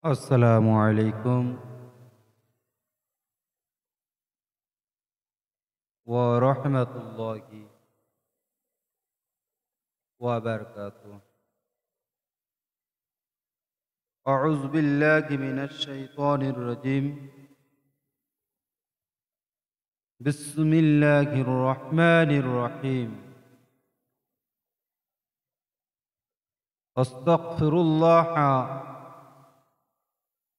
আসসালামু আলাইকুম ওয়া রাহমাতুল্লাহি ওয়া বারাকাতুহু। আউযু বিল্লাহি মিনাশ শাইতানির রাজিম। বিসমিল্লাহির রহমানির রহিম। আস্তাগফিরুল্লাহা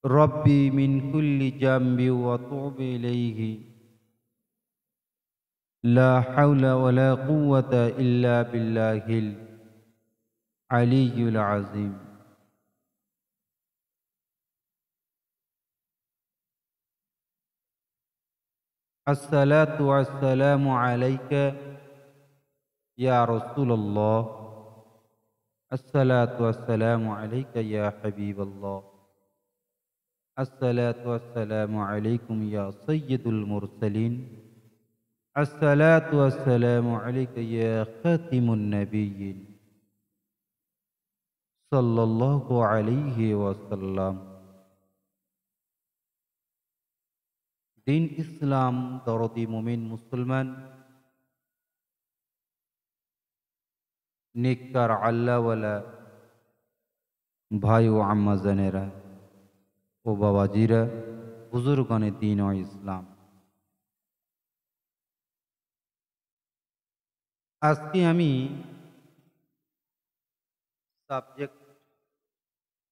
রাব্বি মিন কুল্লি জামবি ওয়া তুবু ইলাইহি। লা হাওলা ওয়া লা কুওয়াতা ইল্লা বিল্লাহিল আলিয়্যিল আযীম। আসসালাতু ওয়াসসালামু আলাইকা ইয়া রাসূলুল্লাহ। আসসালাতু ওয়াসসালামু আলাইকা ইয়া হাবিবাল্লাহ। আসসালাতু ওয়াসসালামু আলাইকুম ইয়া সাইয়্যিদুল মুরসালিন। আসসালাতু ওয়াসসালামু আলাইকা ইয়া খাতিমুন নাবিয়্যিন সাল্লাল্লাহু আলাইহি ওয়াসাল্লাম। দিন ইসলাম, দরদি মুমিন মুসলমান, নেককার আল্লাহওয়ালা ভাই ও আম্মাজানেরা ও বাবাজিরা, বুজুর্গানে দ্বীন ও ইসলাম, আজকে আমি সাবজেক্ট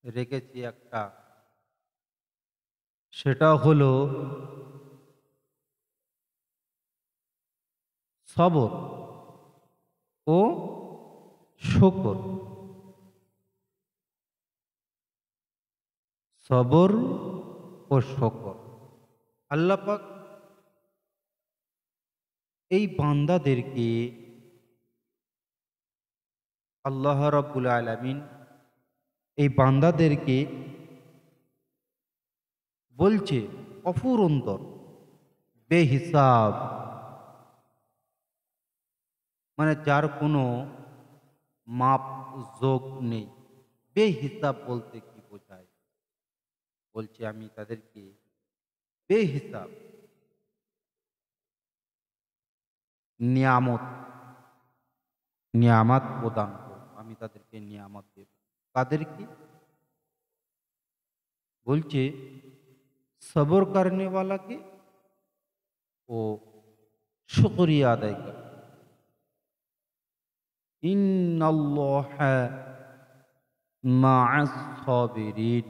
রেখেছি একটা, সেটা হলো সবর ও শুকর। সবর ও শুকর। আল্লাহ পাক এই বান্দাদেরকে, আল্লাহ রাব্বুল আলামিন এই বান্দাদেরকে বলছে অফুরন্তর, বেহিসাব, মানে যার কোনো মাপ যোগ নেই। বেহিসাব বলতে কি বোঝায়? বলছে আমি তাদেরকে বেহিসাব নিয়ামত নিয়ামত প্রদান করব। আমি তাদেরকে নিয়ামত দেব। তাদেরকে বলছে সবর করনে वाला ও শুকরিয়া আদায় করে। ইন্নাল্লাহা মা'আস সাবিরিন।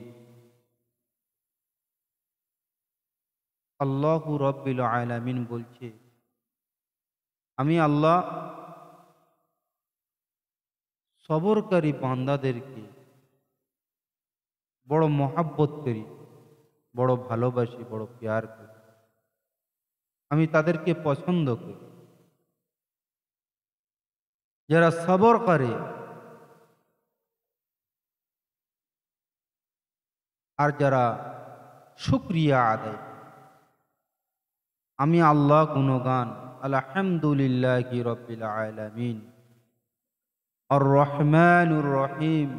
আল্লাহু রাব্বুল আলামিন বলছে, আমি আল্লাহ সবরকারী বান্দাদেরকে বড় মহাব্বত করি, বড় ভালোবাসি, বড় প্যার করি। আমি তাদেরকে পছন্দ করি। যারা সবর করে আর যারা শুকরিয়া আদায় করে। আমি আল্লাহ গুণগান, আলহামদুলিল্লাহি রাব্বিল আলামিন, আর রহমানুর রহিম,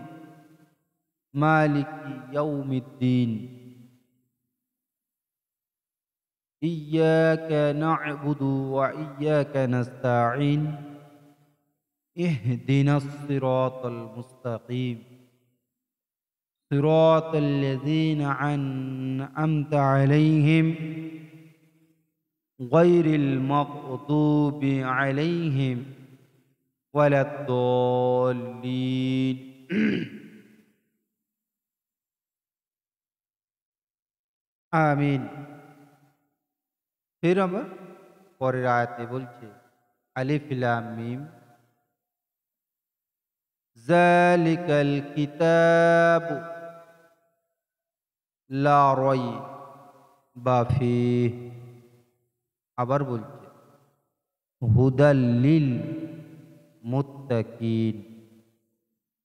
মালিকি ইয়াউমিদ্দিন, ইয়াকা না'বুদু ওয়া ইয়াকা নাস্তাঈন, ইহদিনাস সিরাতাল মুস্তাকিম, সিরাতাল লাযীনা আন'আমতা আলাইহিম গায়রিল মাগদুবি আলাইহিম ওয়ালাদ-দাল্লিন। আমিন। ফির আবার পরের আয়াতে বলছে, আলিফ লাম মিম, যালিকাল কিতাবু লা রাইবা ফীহ। আবার বলছে হুদাল লিল মুত্তাকিন।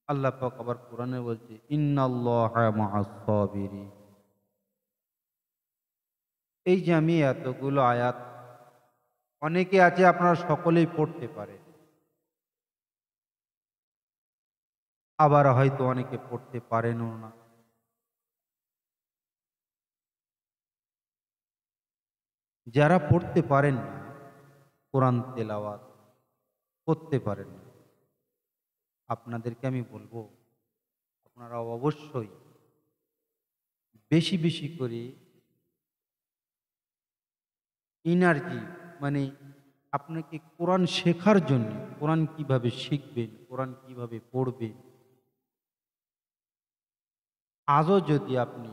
আল্লাহ পাক আবার কোরআনে বলছে ইন্নাল্লাহা মা'আস সাবিরিন। এই যে আমি এতগুলো আয়াত, অনেকে আছে আপনারা সকলেই পড়তে পারেন, আবার হয়তো অনেকে পড়তে পারেনও না। যারা পড়তে পারেন না, কোরআন তেলাওয়াত করতে পারেন না, আপনাদেরকে আমি বলবো আপনারা অবশ্যই বেশি বেশি করে এনার্জি, মানে আপনাকে কোরআন শেখার জন্য, কোরআন কিভাবে শিখবেন, কোরআন কিভাবে পড়বেন, আজও যদি আপনি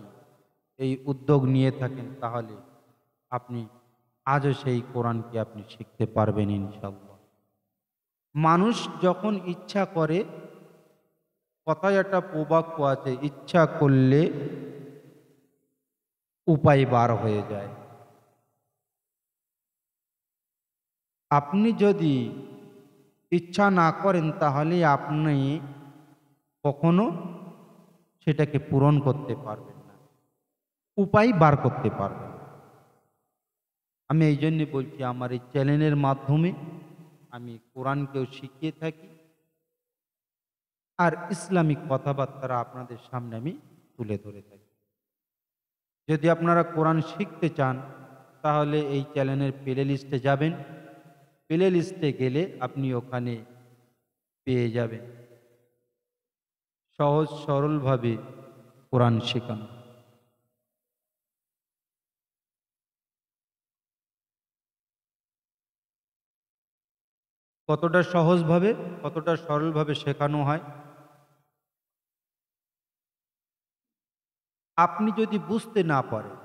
এই উদ্যোগ নিয়ে থাকেন তাহলে আপনি আজও সেই কোরআনকে আপনি শিখতে পারবেন ইনশাআল্লাহ। মানুষ যখন ইচ্ছা করে, কথায় একটা প্রবাক্য আছে, ইচ্ছা করলে উপায় বার হয়ে যায়। আপনি যদি ইচ্ছা না করেন তাহলে আপনি কখনো সেটাকে পূরণ করতে পারবেন না, উপায় বার করতে পারবেন না। আমি এই জন্যে বলছি, আমার এই চ্যানেলের মাধ্যমে আমি কোরআনকেও শিখিয়ে থাকি, আর ইসলামিক কথাবার্তা আপনাদের সামনে আমি তুলে ধরে থাকি। যদি আপনারা কোরআন শিখতে চান তাহলে এই চ্যানেলের প্লে লিস্টে যাবেন, প্লে লিস্টে গেলে আপনি ওখানে পেয়ে যাবেন সহজ সরলভাবে কোরআন শেখানো। কতটা সহজভাবে, কতটা সরলভাবে শেখানো হয়, আপনি যদি বুঝতে না পারেন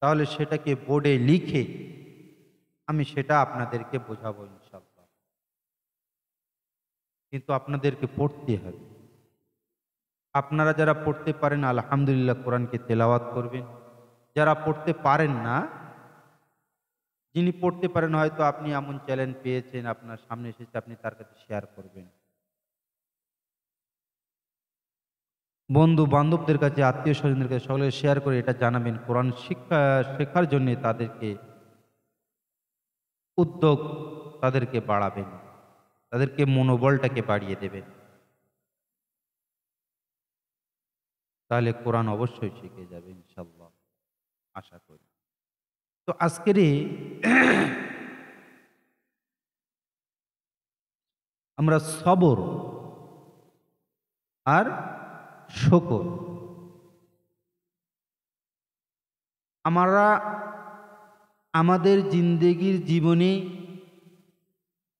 তাহলে সেটাকে বোর্ডে লিখে আমি সেটা আপনাদেরকে বোঝাবো ইনশাআল্লাহ। কিন্তু আপনাদেরকে পড়তে হবে। আপনারা যারা পড়তে পারেন আলহামদুলিল্লাহ কোরআনকে তেলাওয়াত করবেন। যারা পড়তে পারেন না, যিনি পড়তে পারেন হয়তো আপনি এমন চ্যালেঞ্জ পেয়েছেন, আপনার সামনে এসেছে, আপনি তার কাছে শেয়ার করবেন। বন্ধু বান্ধবদের কাছে, আত্মীয় স্বজনদের কাছে সকলে শেয়ার করে এটা জানাবেন, কোরআন শিক্ষা শেখার জন্য তাদেরকে উদ্যোগ তাদেরকে বাড়াবেন, তাদেরকে মনোবলটাকে বাড়িয়ে দেবেন। তাহলে কোরআন অবশ্যই শিখে যাবে ইনশাআল্লাহ, আশা করি। তো আজকের আমরা সবর আর শকর, আমরা আমাদের জিন্দেগির জীবনে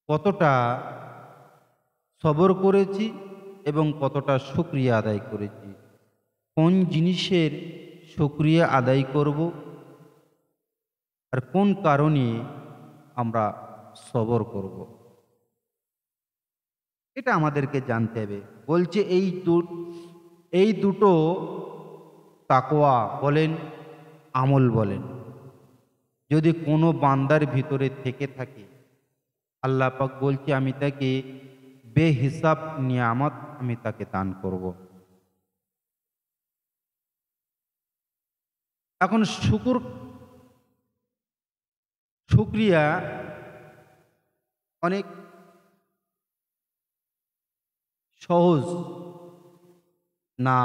কতটা সবর করেছি এবং কতটা শুকরিয়া আদায় করেছি, কোন জিনিসের শুকরিয়া আদায় করব আর কোন কারণে আমরা সবর করব, এটা আমাদেরকে জানতে হবে। বলছে এই দুটো তাকওয়া বলেন, আমল বলেন, যদি কোনো বান্দার ভিতরে থেকে থাকে, আল্লাহ পাক বলছে আমি তাকে বেহিসাব নিয়ামত আমি তাকে দান করব। এখন শুকরিয়া অনেক সহজ না,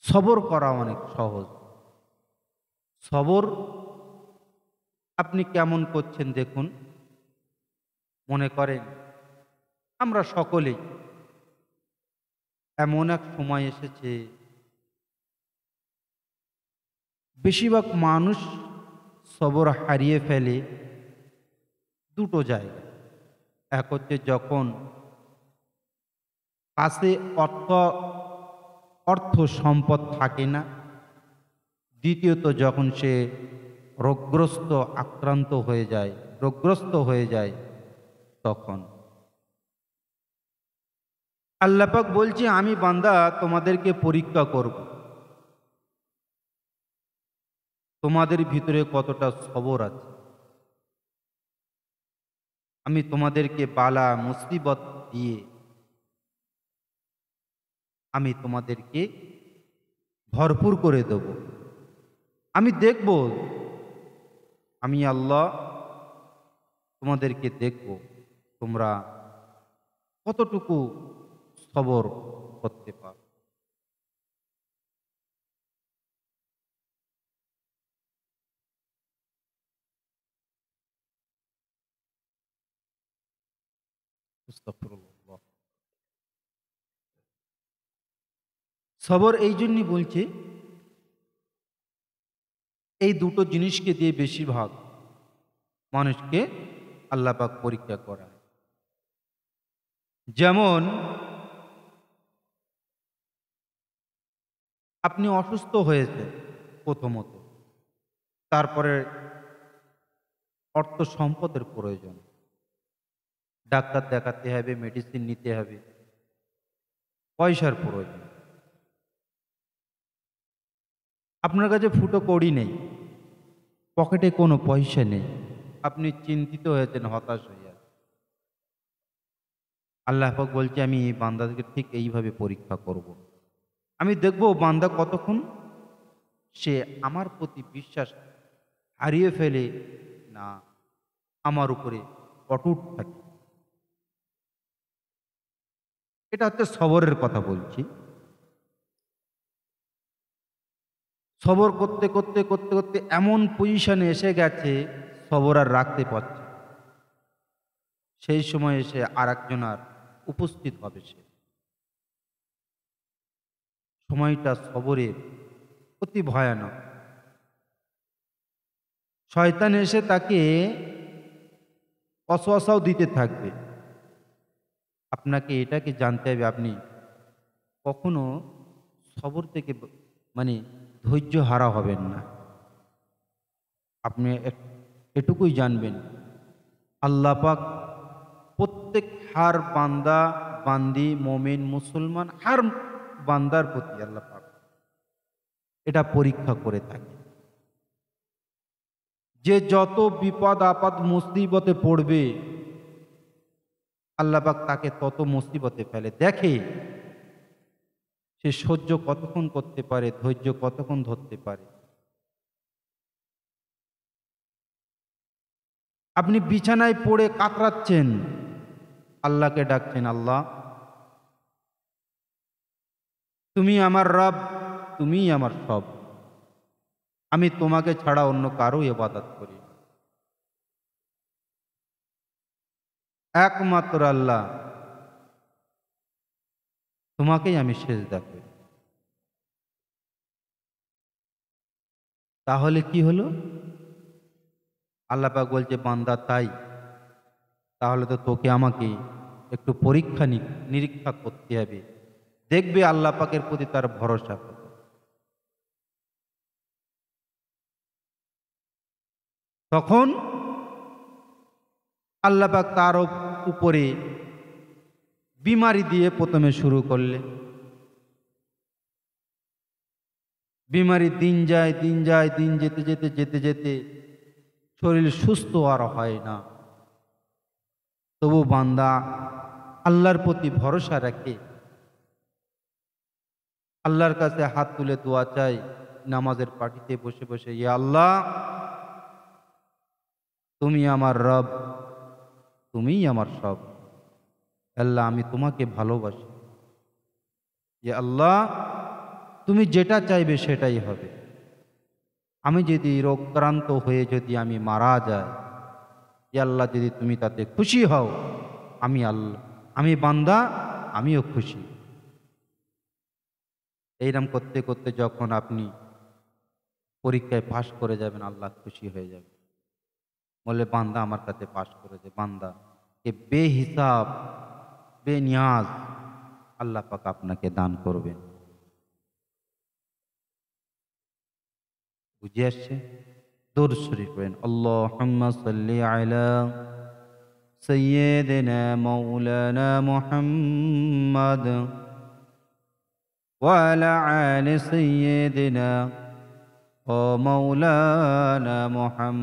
সবর করা অনেক সহজ। সবর আপনি কেমন করছেন দেখুন। মনে করেন আমরা সকলেই এমন এক সময় এসেছে, বেশিরভাগ মানুষ সবর হারিয়ে ফেলে দুটো জায়গায়। এক হচ্ছে যখন কাছে অর্থ সম্পদ থাকে না, দ্বিতীয়ত যখন সে রোগগ্রস্ত হয়ে যায় তখন। আল্লাহ পাক বলছে আমি বান্দা তোমাদেরকে পরীক্ষা করব, তোমাদের ভিতরে কতটা সবর আছে। আমি তোমাদেরকে বালা মুসিবত দিয়ে আমি তোমাদেরকে ভরপুর করে দেব। আমি দেখব, আমি আল্লাহ তোমাদেরকে দেখব তোমরা কতটুকু সবর করতে পারো। আস্তাগফিরুল্লাহ। সবর এই জন্যই বলছি, এই দুটো জিনিসকে দিয়ে বেশিরভাগ মানুষকে আল্লাহ পাক পরীক্ষা করায়। যেমন আপনি অসুস্থ হয়েছেন প্রথমত, তারপরে অর্থ সম্পদের প্রয়োজন, ডাক্তার দেখাতে হবে, মেডিসিন নিতে হবে, পয়সার প্রয়োজন। আপনার কাছে ফুটো কড়ি নেই, পকেটে কোনো পয়সা নেই, আপনি চিন্তিত হয়েছেন, হতাশ হয়ে আছেন। আল্লাহ পাক বলছে, আমি এই বান্দাদেরকে ঠিক এইভাবে পরীক্ষা করব। আমি দেখব বান্দা কতক্ষণ সে আমার প্রতি বিশ্বাস হারিয়ে ফেলে না আমার উপরে অটুট থাকে। এটা হচ্ছে সবরের কথা বলছি। সবর করতে করতে করতে করতে এমন পজিশনে এসে গেছে, সবর আর রাখতে পারছে। সেই সময় এসে আর একজন আর উপস্থিত হবে। সে সময়টা সবরের অতি ভয়ানক। শয়তান এসে তাকে ওয়াসওয়াসাও দিতে থাকবে। আপনাকে এটাকে জানতে হবে, আপনি কখনো সবর থেকে মানে ধৈর্য হারা হবেন না। আপনি এটুকুই জানবেন, আল্লাহ পাক প্রত্যেক হার বান্দা বান্দি মোমিন মুসলমান হার বান্দার প্রতি আল্লাহ পাক এটা পরীক্ষা করে থাকে। যে যত বিপদ আপদ মুসিবতে পড়বে, আল্লাহ পাক তাকে তত মুসিবতে ফেলে, দেখে সে সহ্য কতক্ষণ করতে পারে, ধৈর্য কতক্ষণ ধরতে পারে। আপনি বিছানায় পড়ে কাতরাচ্ছেন, আল্লাহকে ডাকছেন, আল্লাহ তুমি আমার রব, তুমিই আমার সব, আমি তোমাকে ছাড়া অন্য কারো ইবাদত করি না। একমাত্র আল্লাহ, তোমাকেই আমি সিজদা করি। তাহলে কি হলো? আল্লাহ পাক বলছে, বান্দা তাই, তাহলে তো তোকে আমাকে একটু পরীক্ষা নিরীক্ষা করতে হবে, দেখবে আল্লাহ পাকের প্রতি তার ভরসা কত। তখন আল্লাহ পাক তার উপরে বিমারি দিয়ে প্রথমে শুরু করলে। বিমারি দিন যায় দিন যায়, দিন যেতে যেতে যেতে যেতে শরীর সুস্থ আর হয় না। তবু বান্দা আল্লাহর প্রতি ভরসা রাখে, আল্লাহর কাছে হাত তুলে দোয়া চাই, নামাজের পাটিতে বসে বসে, ইয়া আল্লাহ তুমি আমার রব, তুমিই আমার সব, আল্লাহ আমি তোমাকে ভালোবাসি, ইয়া আল্লাহ তুমি যেটা চাইবে সেটাই হবে। আমি যদি রোগক্রান্ত হয়ে যদি আমি মারা যাই, ইয়া আল্লাহ যদি তুমি তাতে খুশি হও, আমি বান্দা, আমিও খুশি। এইরকম করতে করতে যখন আপনি পরীক্ষায় পাশ করে যাবেন, আল্লাহ খুশি হয়ে যাবে, বলে বান্দা আমার কাছে পাশ করেছে। বান্দা এ বেহিসাব বেনিয়াজ আল্লাহ পাক আপনাকে দান করবেন। বুঝে আসছে? দরুদ শরীফ পড়েন, আল্লাহুম্মা সাল্লি আলা সাইয়্যিদিনা মাওলানা মুহাম্মদ ওয়া আলা আলি সাইয়্যিদিনা ও মাওলানা মুহাম্মদ।